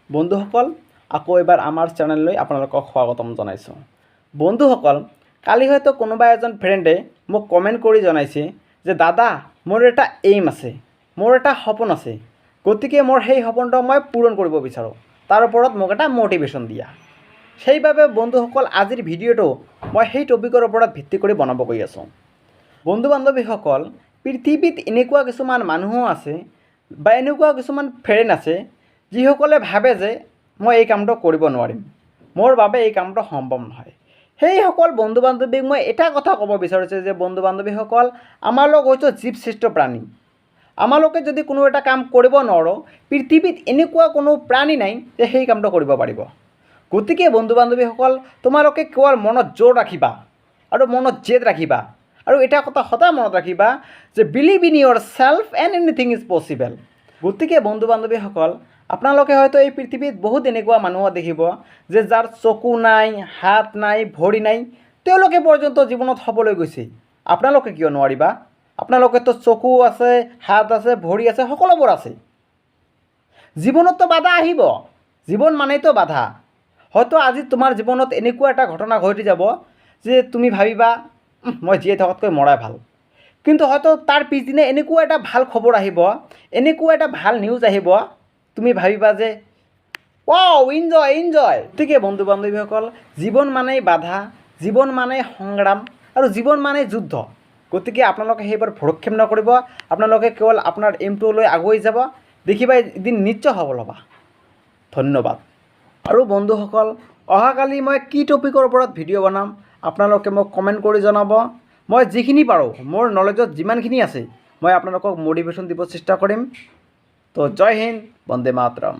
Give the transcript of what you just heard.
বন্ধুসকল আকৌ এবাৰ আমাৰ চেনেললৈ আপোনালোকক স্বাগতম জনাইছোঁ। বন্ধুসকল কালি হয়তো কোনোবা এজন ফ্ৰেণ্ডে মোক কমেণ্ট কৰি জনাইছে যে দাদা মোৰ এটা এইম আছে, মোৰ এটা সপোন আছে, গতিকে মোৰ সেই সপোনটো মই পূৰণ কৰিব বিচাৰোঁ, তাৰ ওপৰত মোক এটা মটিভেশ্যন দিয়া। সেইবাবে বন্ধুসকল আজিৰ ভিডিঅ'টো মই সেই টপিকৰ ওপৰত ভিত্তি কৰি বনাব গৈ আছোঁ। বন্ধু বান্ধৱীসকল পৃথিৱীত এনেকুৱা কিছুমান মানুহো আছে বা এনেকুৱা কিছুমান ফ্ৰেণ্ড আছে যিসকলে ভাবে যে মই এই কামটো কৰিব নোৱাৰিম, মোৰ বাবে এই কামটো সম্ভৱ নহয়। সেইসকল বন্ধু বান্ধৱীক মই এটা কথা ক'ব বিচাৰিছোঁ যে বন্ধু বান্ধৱীসকল আমালোক হয়তো জীৱ-সৃষ্ট প্ৰাণী। আমালোকে যদি কোনো এটা কাম কৰিব নোৱাৰোঁ, পৃথিৱীত এনেকুৱা কোনো প্ৰাণী নাই যে সেই কামটো কৰিব পাৰিব। গতিকে বন্ধু বান্ধৱীসকল তোমালোকে কেৱল মনত জোৰ ৰাখিবা আৰু মনত জেদ ৰাখিবা আৰু এটা কথা সদায় মনত ৰাখিবা যে believe in yourself and anything is possible. গতিকে বন্ধু বান্ধৱীসকল আপোনালোকে হয়তো এই পৃথিৱীত বহুত এনেকুৱা মানুহ দেখিব যে যাৰ চকু নাই, হাত নাই, ভৰি নাই, তেওঁলোকে পৰ্যন্ত জীৱনত হ'বলৈ গৈছে। আপোনালোকে কিয় নোৱাৰিবা? আপোনালোকেতো চকু আছে, হাত আছে, ভৰি আছে, সকলোবোৰ আছে। জীৱনততো বাধা আহিব, জীৱন মানেইতো বাধা। হয়তো আজি তোমাৰ জীৱনত এনেকুৱা এটা ঘটনা ঘটি যাব যে তুমি ভাবিবা মই জীয়াই থকাতকৈ মৰাই ভাল, কিন্তু হয়তো তাৰ পিছদিনা এনেকুৱা এটা ভাল খবৰ আহিব, এনেকুৱা এটা ভাল নিউজ আহিব, তুমি ভাবিবা যে ৱাও এনজয় এনজয়। গতিকে বন্ধু বান্ধৱীসকল জীৱন মানেই বাধা, জীৱন মানেই সংগ্ৰাম আৰু জীৱন মানেই যুদ্ধ। গতিকে আপোনালোকে সেইবোৰ ভৰক্ষেপ নকৰিব, আপোনালোকে কেৱল আপোনাৰ এইমটো লৈ আগুৱাই যাব, দেখিবা এদিন নিশ্চয় সফল হ'বা। ধন্যবাদ। আৰু বন্ধুসকল অহাকালি মই কি টপিকৰ ওপৰত ভিডিঅ' বনাম আপোনালোকে মোক কমেণ্ট কৰি জনাব। মই যিখিনি পাৰোঁ, মোৰ নলেজত যিমানখিনি আছে মই আপোনালোকক মটিভেশ্যন দিব চেষ্টা কৰিম। তো জয় হিন্দ, বন্দে মাতৰম।